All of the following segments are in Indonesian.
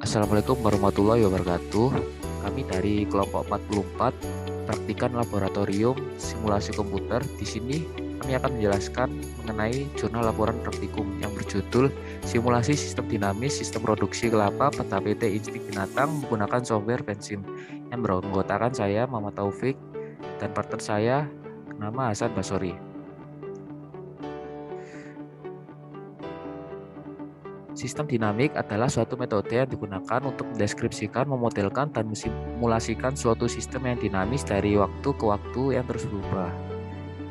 Assalamualaikum warahmatullahi wabarakatuh. Kami dari kelompok 44 praktikan laboratorium simulasi komputer. Di sini kami akan menjelaskan mengenai jurnal laporan praktikum yang berjudul Simulasi Sistem Dinamis Sistem Produksi Kelapa pada PT Insting Binatang menggunakan software Pensim, yang beranggotakan saya Muhammad Taufik dan partner saya nama Hasan Basori. Sistem dinamik adalah suatu metode yang digunakan untuk mendeskripsikan, memodelkan, dan mensimulasikan suatu sistem yang dinamis dari waktu ke waktu yang terus berubah.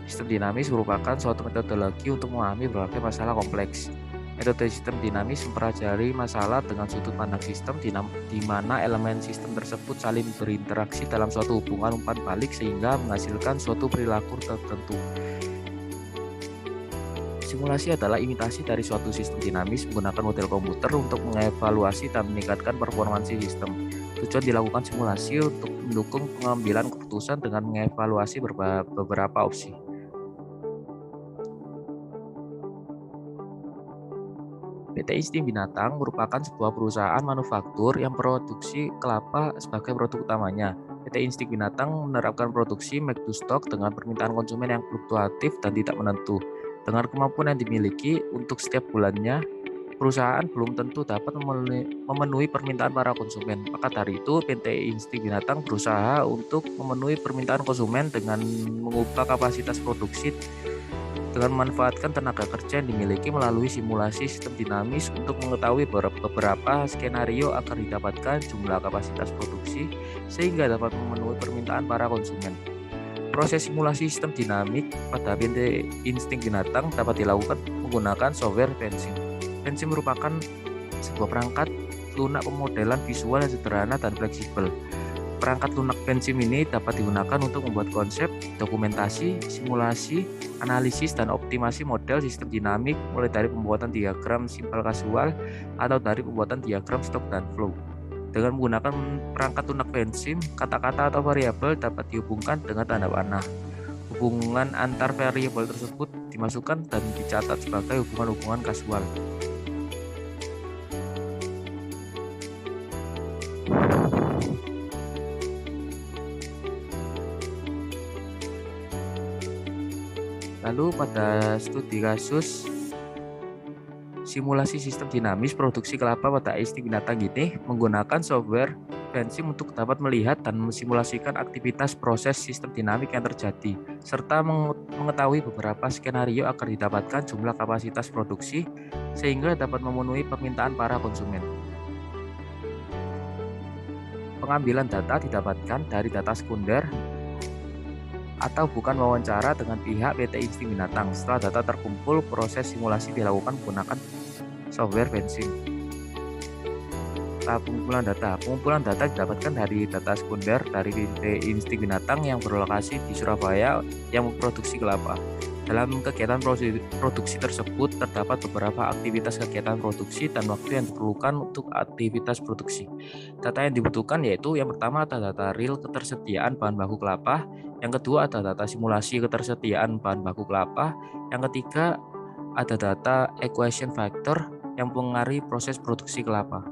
Sistem dinamis merupakan suatu metodologi untuk memahami berbagai masalah kompleks. Metode sistem dinamis mempelajari masalah dengan sudut pandang sistem di mana elemen sistem tersebut saling berinteraksi dalam suatu hubungan umpan balik sehingga menghasilkan suatu perilaku tertentu. Simulasi adalah imitasi dari suatu sistem dinamis menggunakan model komputer untuk mengevaluasi dan meningkatkan performansi sistem. Tujuan dilakukan simulasi untuk mendukung pengambilan keputusan dengan mengevaluasi beberapa opsi. PT Insting Binatang merupakan sebuah perusahaan manufaktur yang produksi kelapa sebagai produk utamanya. PT Insting Binatang menerapkan produksi make to stock dengan permintaan konsumen yang fluktuatif dan tidak menentu. Dengan kemampuan yang dimiliki untuk setiap bulannya, perusahaan belum tentu dapat memenuhi permintaan para konsumen. Maka dari itu, PT Insting Binatang berusaha untuk memenuhi permintaan konsumen dengan mengubah kapasitas produksi dengan memanfaatkan tenaga kerja yang dimiliki melalui simulasi sistem dinamis untuk mengetahui beberapa skenario agar didapatkan jumlah kapasitas produksi sehingga dapat memenuhi permintaan para konsumen. Proses simulasi sistem dinamik pada PT Insting Binatang dapat dilakukan menggunakan software Pensim. Pensim merupakan sebuah perangkat lunak pemodelan visual yang sederhana dan fleksibel. Perangkat lunak Pensim ini dapat digunakan untuk membuat konsep, dokumentasi, simulasi, analisis, dan optimasi model sistem dinamik mulai dari pembuatan diagram simpel kasual atau dari pembuatan diagram stok dan flow. Dengan menggunakan perangkat lunak Pensim, kata-kata atau variabel dapat dihubungkan dengan tanda panah. Hubungan antar variabel tersebut dimasukkan dan dicatat sebagai hubungan-hubungan kasual. Lalu pada studi kasus simulasi sistem dinamis produksi kelapa pada Insting Binatang ini menggunakan software Pensim untuk dapat melihat dan mensimulasikan aktivitas proses sistem dinamik yang terjadi, serta mengetahui beberapa skenario agar didapatkan jumlah kapasitas produksi sehingga dapat memenuhi permintaan para konsumen. Pengambilan data didapatkan dari data sekunder atau bukan wawancara dengan pihak PT Insting Binatang. Setelah data terkumpul, proses simulasi dilakukan menggunakan software Pensim. Pengumpulan data didapatkan dari data sekunder dari PT Insting Binatang yang berlokasi di Surabaya yang memproduksi kelapa. Dalam kegiatan produksi tersebut terdapat beberapa aktivitas kegiatan produksi dan waktu yang diperlukan untuk aktivitas produksi. Data yang dibutuhkan yaitu yang pertama ada data real ketersediaan bahan baku kelapa, yang kedua ada data simulasi ketersediaan bahan baku kelapa, yang ketiga ada data equation factor yang mempengaruhi proses produksi kelapa.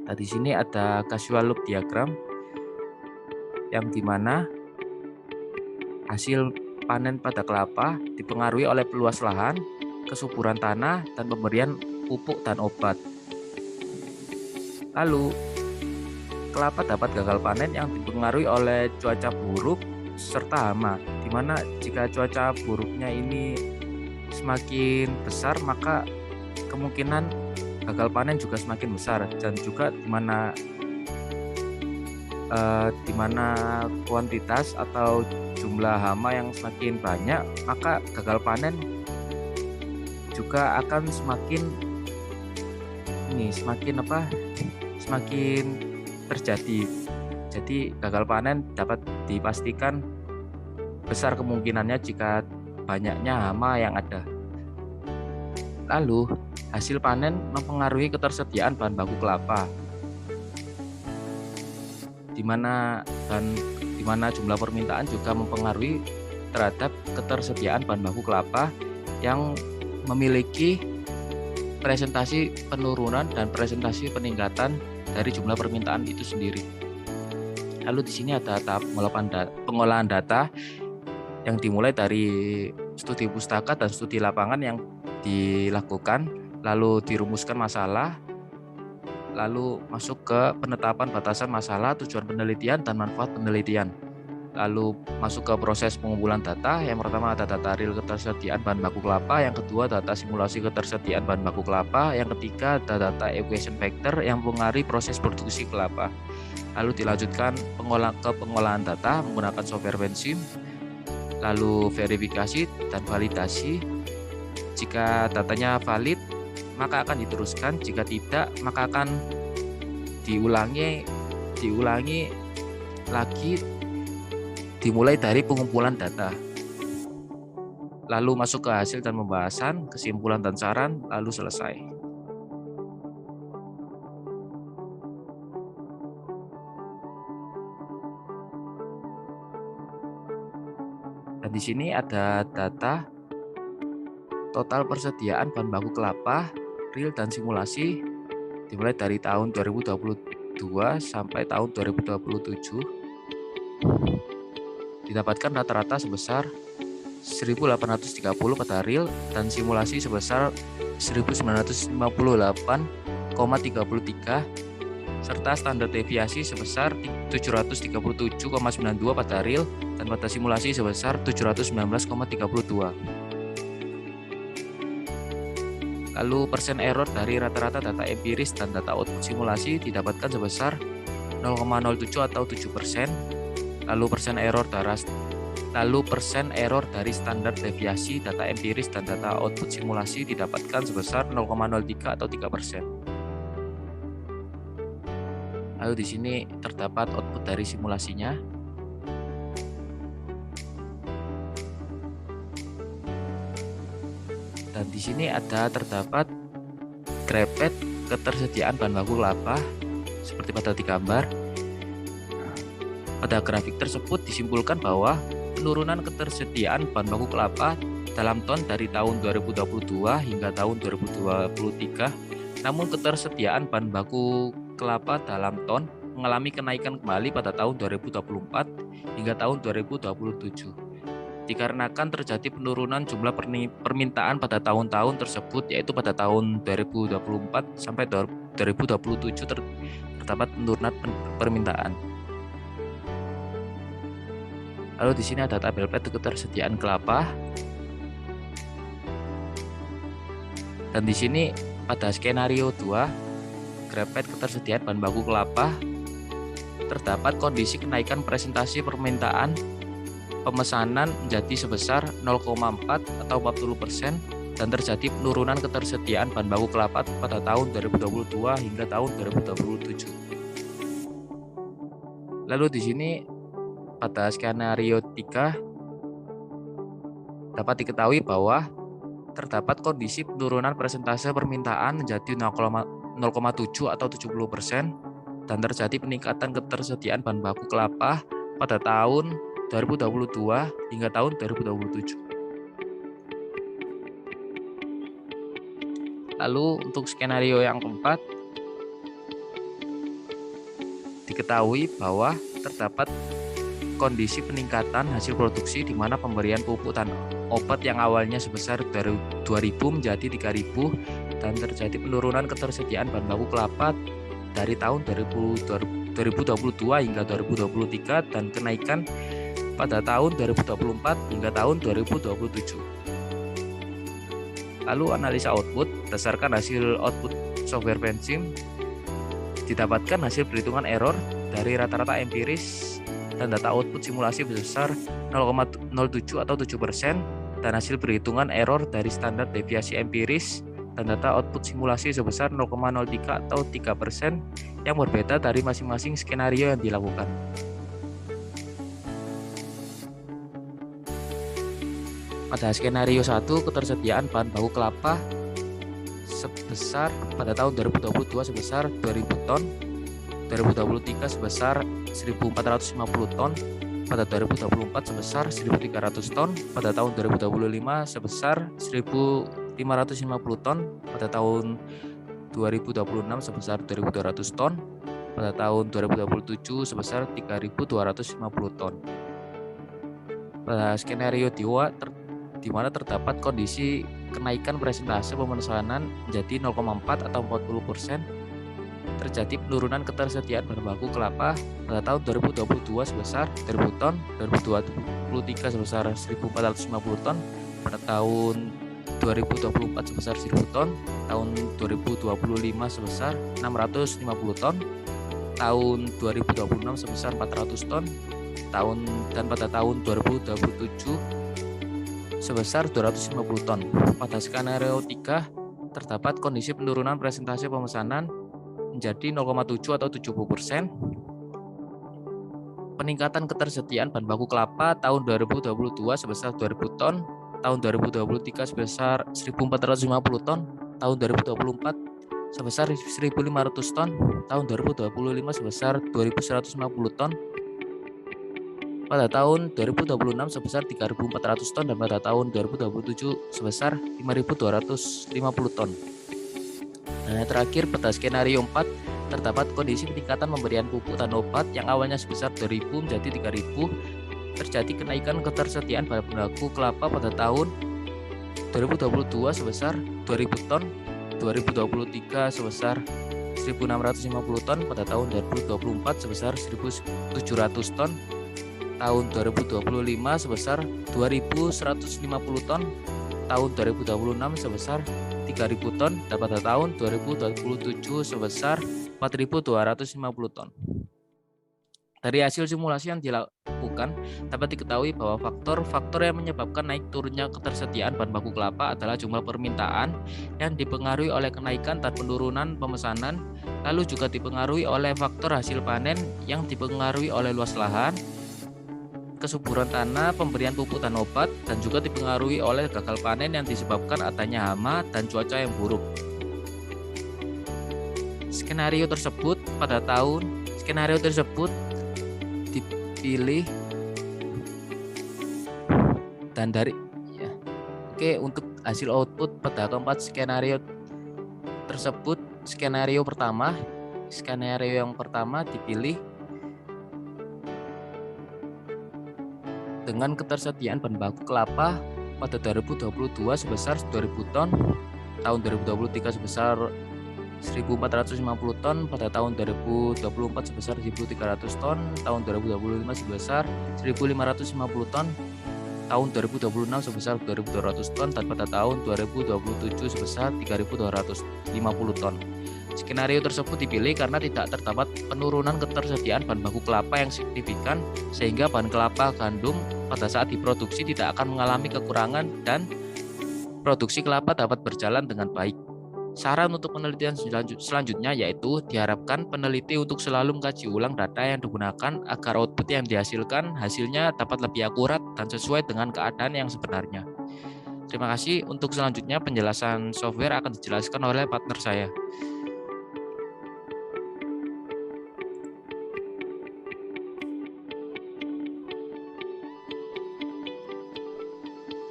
Nah, di sini ada casual loop diagram yang dimana hasil panen pada kelapa dipengaruhi oleh peluas lahan, kesuburan tanah, dan pemberian pupuk dan obat. Lalu kelapa dapat gagal panen yang dipengaruhi oleh cuaca buruk serta hama, di mana jika cuaca buruknya ini semakin besar maka kemungkinan gagal panen juga semakin besar, dan juga di mana kuantitas atau jumlah hama yang semakin banyak maka gagal panen juga akan semakin terjadi. Jadi gagal panen dapat dipastikan besar kemungkinannya jika banyaknya hama yang ada. Lalu hasil panen mempengaruhi ketersediaan bahan baku kelapa, di mana jumlah permintaan juga mempengaruhi terhadap ketersediaan bahan baku kelapa yang memiliki presentasi penurunan dan presentasi peningkatan dari jumlah permintaan itu sendiri. Lalu di sini ada tahap pengolahan data yang dimulai dari studi pustaka dan studi lapangan yang dilakukan, lalu dirumuskan masalah, lalu masuk ke penetapan batasan masalah, tujuan penelitian, dan manfaat penelitian. Lalu masuk ke proses pengumpulan data. Yang pertama ada data real ketersediaan bahan baku kelapa, yang kedua data simulasi ketersediaan bahan baku kelapa, yang ketiga ada data equation factor yang mempengaruhi proses produksi kelapa. Lalu dilanjutkan pengolahan data menggunakan software Pensim, lalu verifikasi dan validasi. Jika datanya valid, maka akan diteruskan, jika tidak, maka akan diulangi lagi, dimulai dari pengumpulan data. Lalu masuk ke hasil dan pembahasan, kesimpulan dan saran, lalu selesai. Dan di sini ada data total persediaan bahan baku kelapa, real dan simulasi dimulai dari tahun 2022 sampai tahun 2027. Didapatkan rata-rata sebesar 1.830 pada real dan simulasi sebesar 1.958,33 serta standar deviasi sebesar 737,92 pada real dan pada simulasi sebesar 719,32. Lalu persen error dari rata-rata data empiris dan data output simulasi didapatkan sebesar 0,07 atau 7%. Lalu persen error dari standar deviasi data empiris dan data output simulasi didapatkan sebesar 0,03 atau 3%. Lalu di sini terdapat output dari simulasinya. Dan di sini terdapat grafik ketersediaan bahan baku kelapa seperti pada di gambar. Pada grafik tersebut disimpulkan bahwa penurunan ketersediaan bahan baku kelapa dalam ton dari tahun 2022 hingga tahun 2023, namun ketersediaan bahan baku kelapa dalam ton mengalami kenaikan kembali pada tahun 2024 hingga tahun 2027. Dikarenakan terjadi penurunan jumlah permintaan pada tahun-tahun tersebut, yaitu pada tahun 2024 sampai 2027 terdapat penurunan permintaan. Lalu di sini ada tabel peta ketersediaan kelapa. Dan di sini pada skenario 2, grafik ketersediaan bahan baku kelapa, terdapat kondisi kenaikan presentasi permintaan pemesanan menjadi sebesar 0,4 atau 40% dan terjadi penurunan ketersediaan bahan baku kelapa pada tahun 2022 hingga tahun 2027. Lalu di sini pada skenario 3 dapat diketahui bahwa terdapat kondisi penurunan persentase permintaan menjadi 0,7 atau 70% dan terjadi peningkatan ketersediaan bahan baku kelapa pada tahun 2022 hingga tahun 2027. Lalu untuk skenario yang keempat, diketahui bahwa terdapat kondisi peningkatan hasil produksi di mana pemberian pupuk dan obat yang awalnya sebesar dari 2.000 menjadi 3.000 dan terjadi penurunan ketersediaan bahan baku kelapa dari tahun 2022 hingga 2023 dan kenaikan pada tahun 2024 hingga tahun 2027. Lalu analisa output berdasarkan hasil output software Pensim didapatkan hasil perhitungan error dari rata-rata empiris dan data output simulasi besar 0,07 atau 7% dan hasil perhitungan error dari standar deviasi empiris dan data output simulasi sebesar 0,03 atau 3% yang berbeda dari masing-masing skenario yang dilakukan. Pada skenario 1, ketersediaan bahan baku kelapa sebesar pada tahun 2022 sebesar 2.000 ton, 2023 sebesar 1.450 ton, pada 2024 sebesar 1.300 ton, pada tahun 2025 sebesar 1.500 550 ton, pada tahun 2026 sebesar 2.200 ton, pada tahun 2027 sebesar 3.250 ton. Pada skenario di mana terdapat kondisi kenaikan persentase pemesanan menjadi 0,4 atau 40%, terjadi penurunan ketersediaan bahan baku kelapa pada tahun 2022 sebesar 1.000 ton, 2023 sebesar 1.450 ton, pada tahun 2024 sebesar 1.000 ton, tahun 2025 sebesar 650 ton, tahun 2026 sebesar 400 ton, dan pada tahun 2027 sebesar 250 ton. Pada skenario 3 terdapat kondisi penurunan presentasi pemesanan menjadi 0,7 atau 70%. Peningkatan ketersediaan bahan baku kelapa tahun 2022 sebesar 2.000 ton, tahun 2023 sebesar 1.450 ton, tahun 2024 sebesar 1.500 ton, tahun 2025 sebesar 2.150 ton, pada tahun 2026 sebesar 3.400 ton, dan pada tahun 2027 sebesar 5.250 ton. Dan yang terakhir, pada skenario 4 terdapat kondisi peningkatan pemberian pupuk dan obat yang awalnya sebesar 2.000 menjadi 3.000. Terjadi kenaikan ketersediaan bahan baku kelapa pada tahun 2022 sebesar 2.000 ton, 2023 sebesar 1.650 ton, pada tahun 2024 sebesar 1.700 ton, tahun 2025 sebesar 2.150 ton, tahun 2026 sebesar 3.000 ton, dan pada tahun 2027 sebesar 4.250 ton. Dari hasil simulasi yang dilakukan, dapat diketahui bahwa faktor-faktor yang menyebabkan naik turunnya ketersediaan bahan baku kelapa adalah jumlah permintaan yang dipengaruhi oleh kenaikan dan penurunan pemesanan, lalu juga dipengaruhi oleh faktor hasil panen yang dipengaruhi oleh luas lahan, kesuburan tanah, pemberian pupuk dan obat, dan juga dipengaruhi oleh gagal panen yang disebabkan adanya hama dan cuaca yang buruk. Skenario tersebut dipilih dan untuk hasil output pada keempat skenario tersebut, skenario yang pertama dipilih dengan ketersediaan bahan baku kelapa pada 2022 sebesar 2.000 ton, tahun 2023 sebesar 1.450 ton, pada tahun 2024 sebesar 1.300 ton, tahun 2025 sebesar 1.550 ton, tahun 2026 sebesar 2.200 ton, dan pada tahun 2027 sebesar 3.250 ton. Skenario tersebut dipilih karena tidak terdapat penurunan ketersediaan bahan baku kelapa yang signifikan, sehingga bahan kelapa gandum pada saat diproduksi tidak akan mengalami kekurangan dan produksi kelapa dapat berjalan dengan baik. Saran untuk penelitian selanjutnya yaitu diharapkan peneliti untuk selalu mengkaji ulang data yang digunakan agar output yang dihasilkan hasilnya dapat lebih akurat dan sesuai dengan keadaan yang sebenarnya. Terima kasih. Untuk selanjutnya penjelasan software akan dijelaskan oleh partner saya.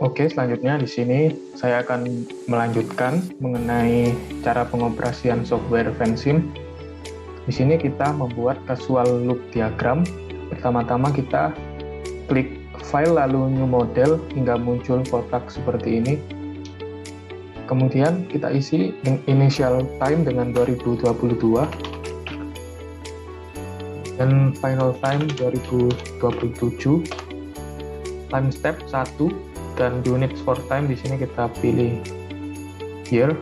Oke, selanjutnya di sini saya akan melanjutkan mengenai cara pengoperasian software Vensim. Di sini kita membuat casual loop diagram. Pertama-tama kita klik file lalu new model hingga muncul kotak seperti ini. Kemudian kita isi initial time dengan 2022 dan final time 2027. Time step 1 dan units for time di sini kita pilih year.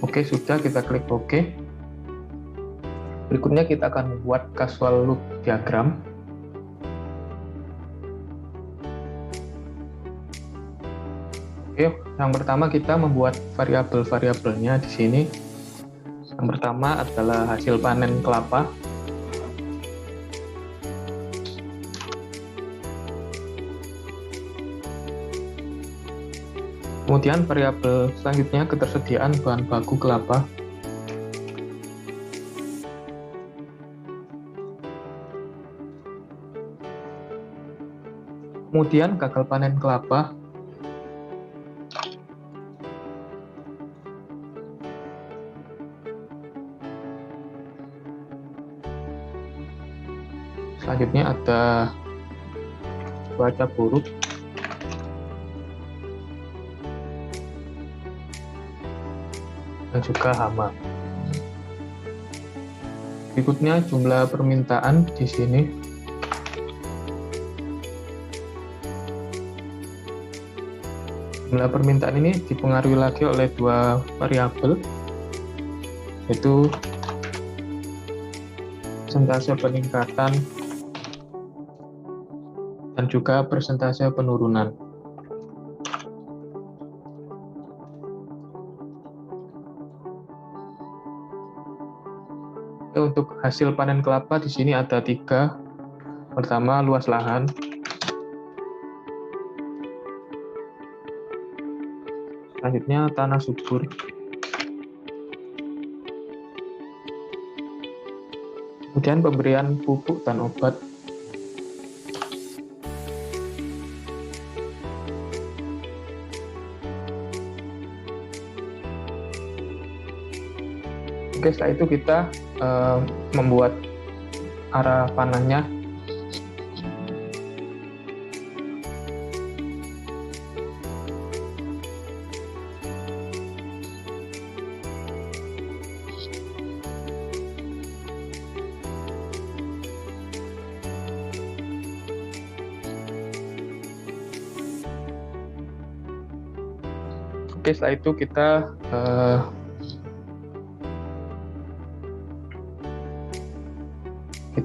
Oke, sudah, kita klik OK. Berikutnya kita akan membuat casual loop diagram. Oke, yang pertama kita membuat variabel-variabelnya di sini. Yang pertama adalah hasil panen kelapa. Kemudian variabel selanjutnya ketersediaan bahan baku kelapa. Kemudian gagal panen kelapa. Selanjutnya ada cuaca buruk dan juga hama. Berikutnya jumlah permintaan di sini. Jumlah permintaan ini dipengaruhi lagi oleh dua variabel, yaitu persentase peningkatan dan juga persentase penurunan. Untuk hasil panen kelapa di sini ada 3. Pertama, luas lahan. Selanjutnya, tanah subur. Kemudian pemberian pupuk dan obat. Oke, setelah itu kita membuat arah panahnya. Oke, setelah itu kita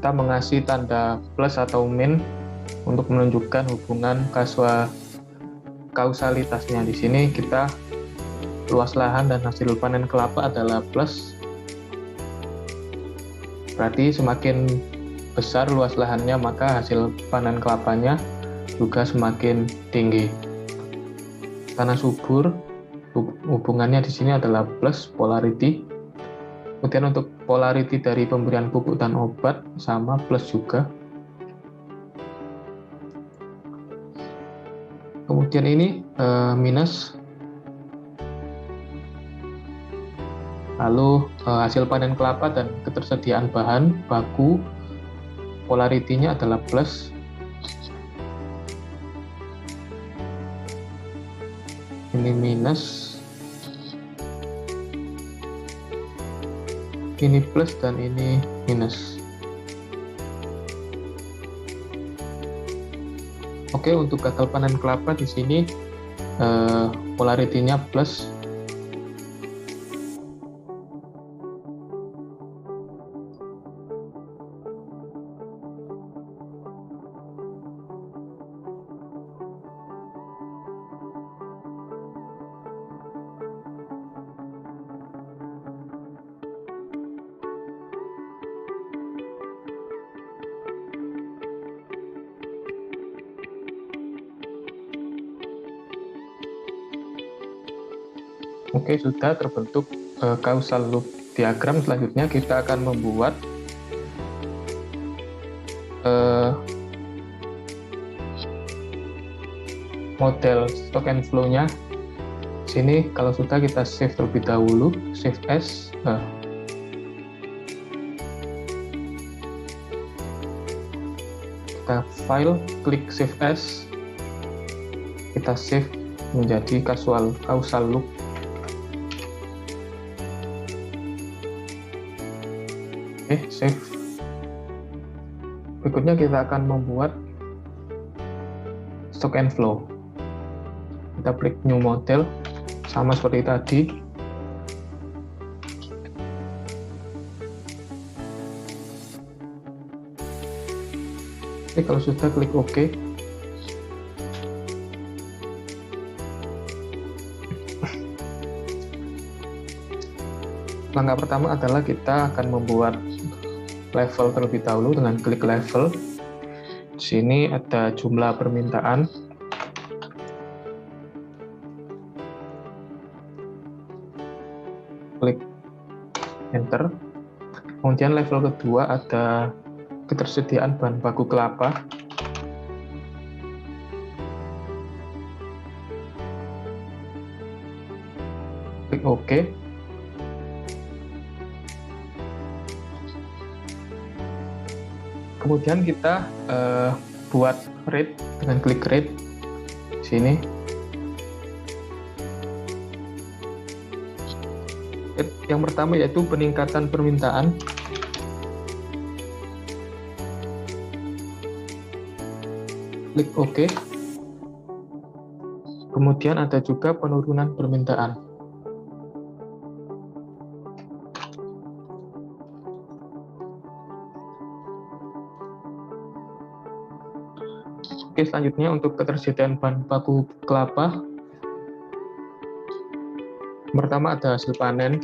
mengasih tanda plus atau min untuk menunjukkan hubungan kausalitasnya. Di sini kita luas lahan dan hasil panen kelapa adalah plus. Berarti semakin besar luas lahannya, maka hasil panen kelapanya juga semakin tinggi. Tanah subur, hubungannya di sini adalah plus polarity. Kemudian untuk polarity dari pemberian pupuk dan obat sama plus juga. Kemudian ini minus. Lalu hasil panen kelapa dan ketersediaan bahan baku, polarity-nya adalah plus. Ini minus, ini plus, dan ini minus. Oke, untuk gagal panen kelapa di sini polarity-nya plus. Oke, sudah terbentuk causal loop diagram. Selanjutnya kita akan membuat model stock and flow-nya. Sini kalau sudah kita save terlebih dahulu, save as. Kita file, klik save as, kita save menjadi causal loop. Oke, save. Berikutnya kita akan membuat stock and flow. Kita klik new model, sama seperti tadi. Oke, kalau sudah klik OK. Langkah pertama adalah kita akan membuat level terlebih dahulu dengan klik level. Di sini ada jumlah permintaan. Klik enter. Kemudian level kedua ada ketersediaan bahan baku kelapa. Klik OK. Kemudian kita buat rate dengan klik rate sini. Yang pertama yaitu peningkatan permintaan. Klik OK. Kemudian ada juga penurunan permintaan. Oke, selanjutnya untuk ketersediaan bahan baku kelapa. Pertama ada hasil panen,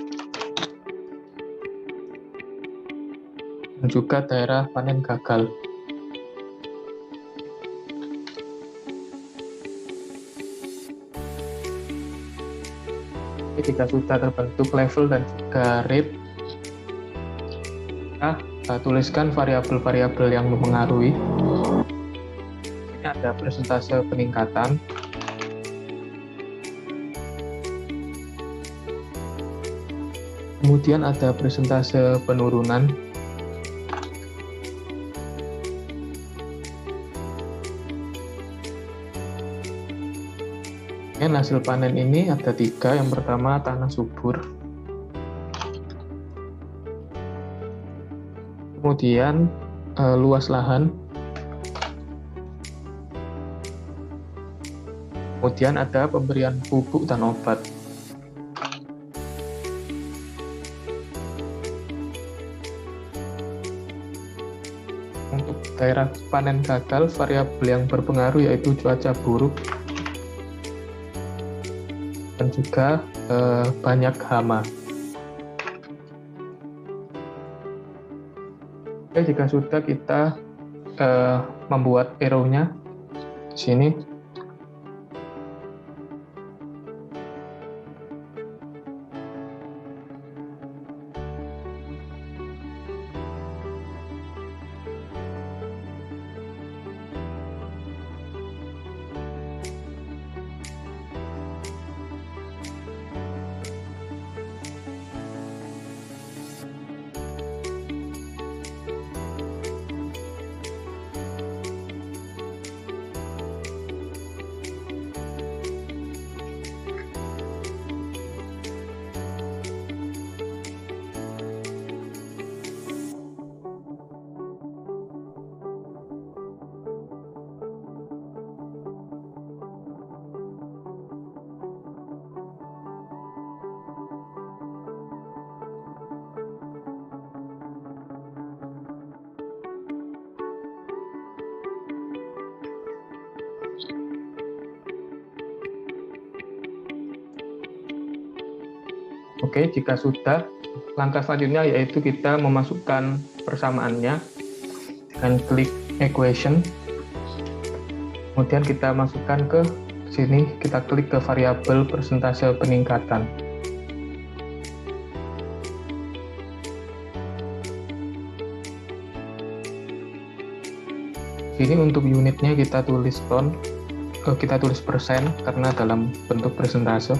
dan juga daerah panen gagal. Jika sudah terbentuk level dan juga rate, kita tuliskan variabel-variabel yang mempengaruhi. Ini ada persentase peningkatan, kemudian ada persentase penurunan, hasil panen ini ada 3. Yang pertama tanah subur, kemudian luas lahan, kemudian ada pemberian pupuk dan obat. Untuk daerah panen gagal, variabel yang berpengaruh yaitu cuaca buruk dan juga banyak hama. Oke, jika sudah kita membuat arrow-nya di sini. Oke, jika sudah, langkah selanjutnya yaitu kita memasukkan persamaannya dengan klik equation. Kemudian kita masukkan ke sini, kita klik ke variabel persentase peningkatan. Sini untuk unitnya kita tulis ton, kita tulis persen karena dalam bentuk persentase.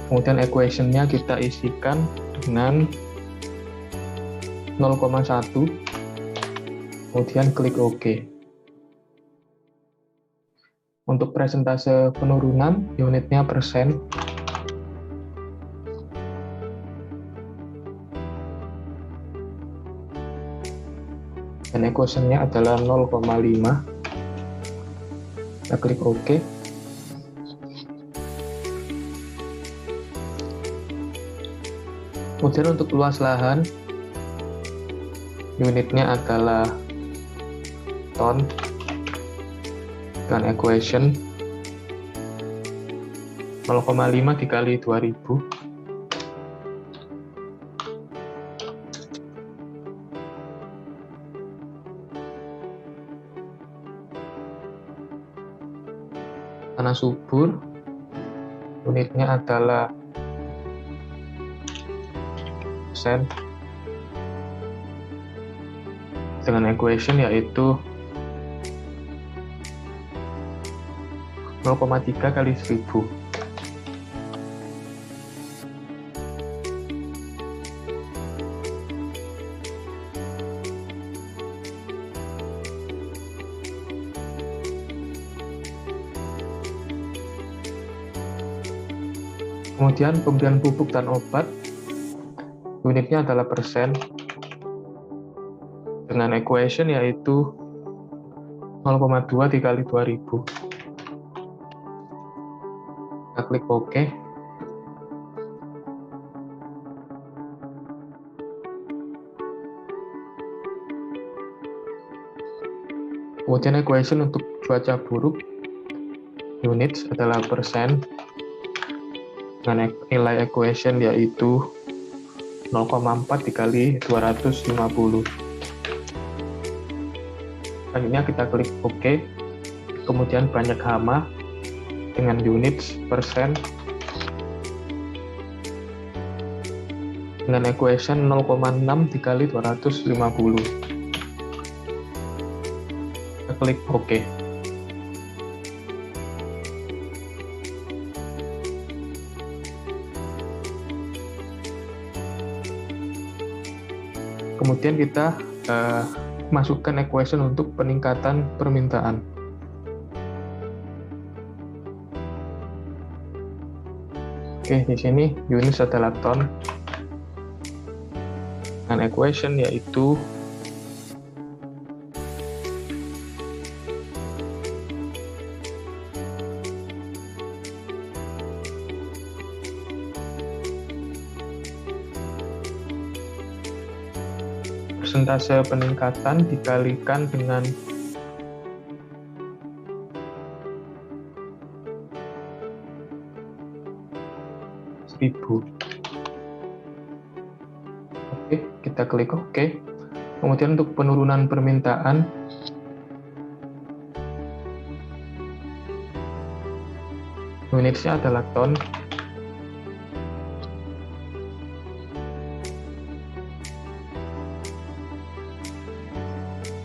Kemudian equation-nya kita isikan dengan 0,1, kemudian klik OK. Untuk persentase penurunan, unitnya persen. Dan equation-nya adalah 0,5. Kita klik OK. Kemudian untuk luas lahan, unitnya adalah ton, dan equation 0,5 dikali 2000. Tanah subur, unitnya adalah persen, dengan equation yaitu 0,3 kali 1000. Kemudian pemberian pupuk dan obat, unitnya adalah persen, dengan equation yaitu 0,2 dikali 2000. Kita klik OK. Kemudian equation untuk cuaca buruk, units adalah persen, dengan nilai equation yaitu 0,4 dikali 250. Selanjutnya kita klik OK. Kemudian banyak hama dengan units persen, dengan equation 0,6 dikali 250. Kita klik OK. Kemudian kita masukkan equation untuk peningkatan permintaan. Oke, di sini units adalah ton, dengan equation yaitu persentase peningkatan dikalikan dengan Oke, kita klik OK. Kemudian untuk penurunan permintaan, unitsnya adalah ton,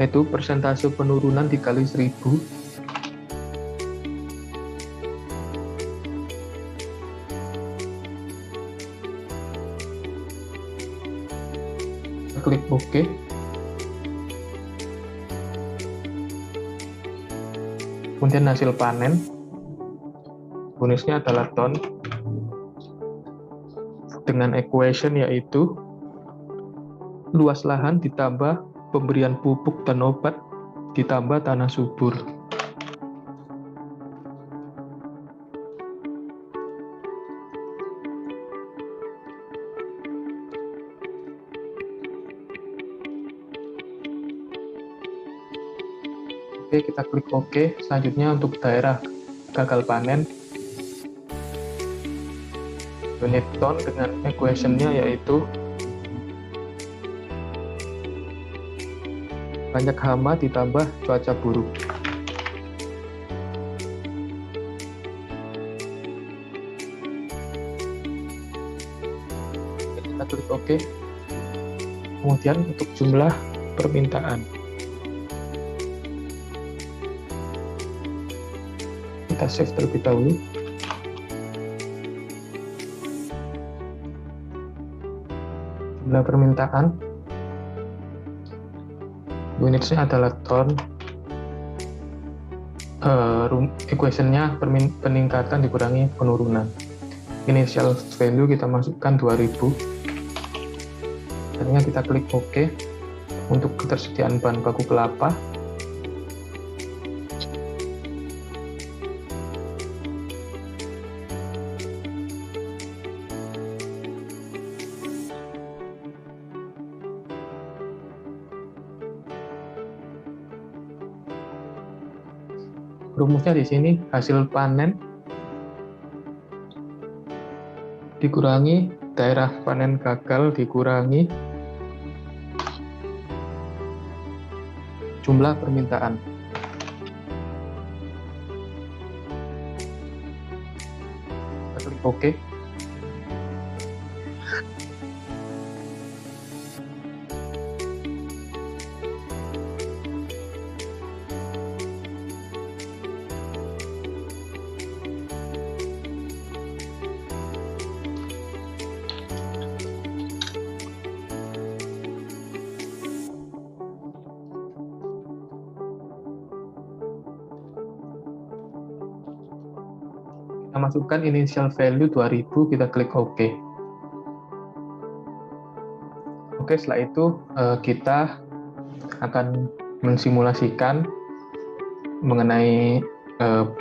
yaitu persentase penurunan dikali 1000. Klik OK. Kemudian hasil panen, unitsnya adalah ton, dengan equation yaitu luas lahan ditambah pemberian pupuk dan obat ditambah tanah subur. Oke, kita klik OK. Selanjutnya untuk daerah gagal panen, unit ton dengan equation-nya yaitu banyak hama ditambah cuaca buruk. Kita klik OK. Kemudian untuk jumlah permintaan, kita save terlebih dahulu. Jumlah permintaan, unitsnya adalah ton, equation-nya peningkatan dikurangi penurunan. Initial value kita masukkan 2000. Akhirnya kita klik OK. Untuk ketersediaan bahan baku kelapa, rumusnya di sini hasil panen dikurangi daerah panen gagal dikurangi jumlah permintaan. Kita klik OK. Kita masukkan initial value 2000, kita klik OK. Oke, setelah itu kita akan mensimulasikan mengenai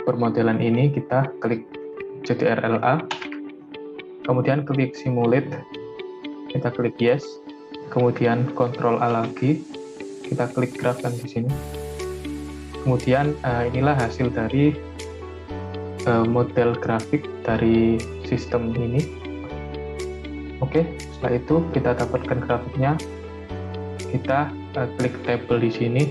permodelan ini. Kita klik CTRL-A, kemudian klik Simulate, kita klik Yes, kemudian Ctrl-A lagi, kita klik Graph kan di sini. Kemudian inilah hasil dari model grafik dari sistem ini. Oke, setelah itu kita dapatkan grafiknya. Kita klik tabel di sini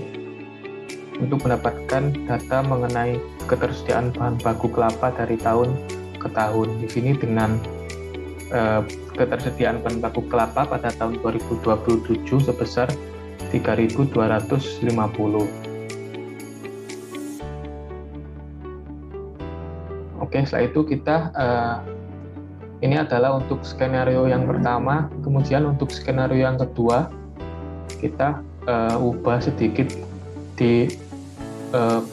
untuk mendapatkan data mengenai ketersediaan bahan baku kelapa dari tahun ke tahun. Di sini dengan ketersediaan bahan baku kelapa pada tahun 2027 sebesar 3.250. Oke, setelah itu kita ini adalah untuk skenario yang pertama. Kemudian untuk skenario yang kedua, kita ubah sedikit di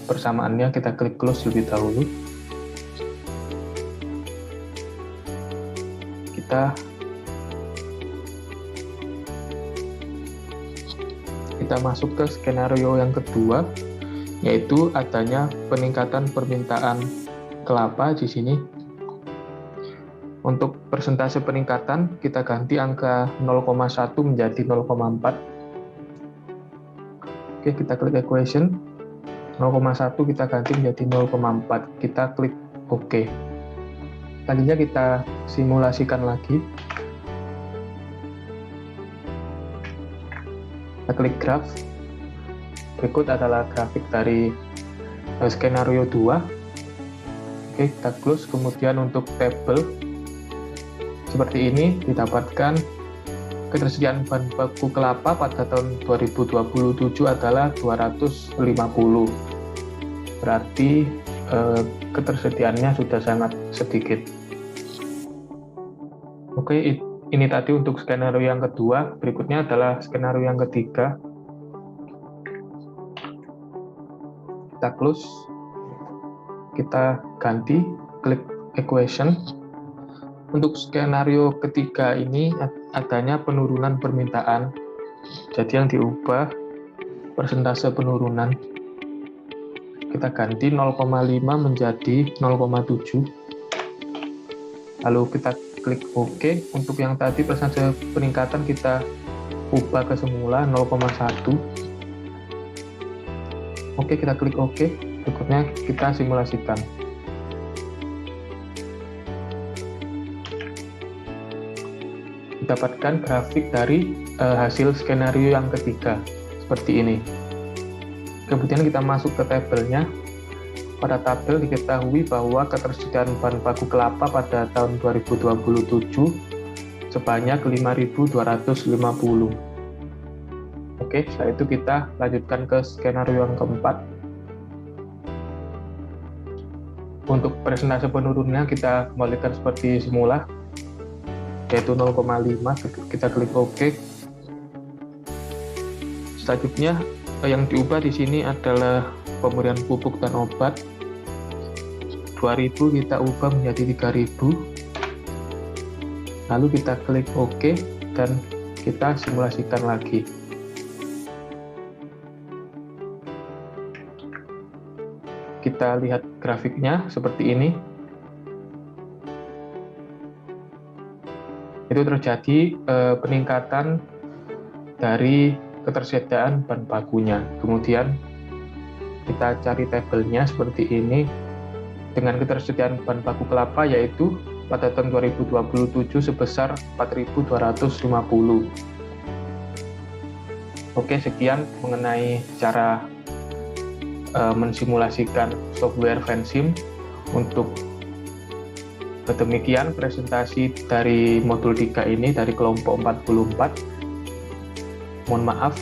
persamaannya. Kita klik close lebih dahulu. Kita masuk ke skenario yang kedua, yaitu adanya peningkatan permintaan kelapa di sini. Untuk persentase peningkatan, kita ganti angka 0,1 menjadi 0,4. Oke, kita klik equation. 0,1 kita ganti menjadi 0,4. Kita klik OK. Selanjutnya kita simulasikan lagi. Kita klik graph. Berikut adalah grafik dari skenario 2. Oke, kita close. Kemudian untuk tabel, seperti ini, didapatkan ketersediaan bahan baku kelapa pada tahun 2027 adalah 250. Berarti ketersediaannya sudah sangat sedikit. Oke, ini tadi untuk skenario yang kedua. Berikutnya adalah skenario yang ketiga. Kita close. Kita ganti, klik equation. Untuk skenario ketiga ini adanya penurunan permintaan. Jadi yang diubah persentase penurunan. Kita ganti 0,5 menjadi 0,7. Lalu kita klik OK. Untuk yang tadi persentase peningkatan kita ubah ke semula 0,1. Oke, kita klik OK. Berikutnya kita simulasikan. Dapatkan grafik dari hasil skenario yang ketiga seperti ini. Kemudian kita masuk ke tabelnya. Pada tabel diketahui bahwa ketersediaan bahan baku kelapa pada tahun 2027 sebanyak 5.250. Oke, setelah itu kita lanjutkan ke skenario yang keempat. Untuk persentase penurunannya kita kembalikan seperti semula, yaitu 0,5. Kita klik OK. Selanjutnya yang diubah di sini adalah pemberian pupuk dan obat. 2.000 kita ubah menjadi 3.000. Lalu kita klik OK dan kita simulasikan lagi. Kita lihat grafiknya seperti ini. Itu terjadi peningkatan dari ketersediaan bahan bakunya. Kemudian kita cari tabelnya seperti ini dengan ketersediaan bahan baku kelapa, yaitu pada tahun 2027 sebesar 4.250. Oke, sekian mengenai cara mensimulasikan software Vensim. Untuk demikian presentasi dari modul 3 ini dari kelompok 44. Mohon maaf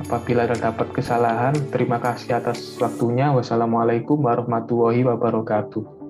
apabila terdapat kesalahan. Terima kasih atas waktunya. Wassalamualaikum warahmatullahi wabarakatuh.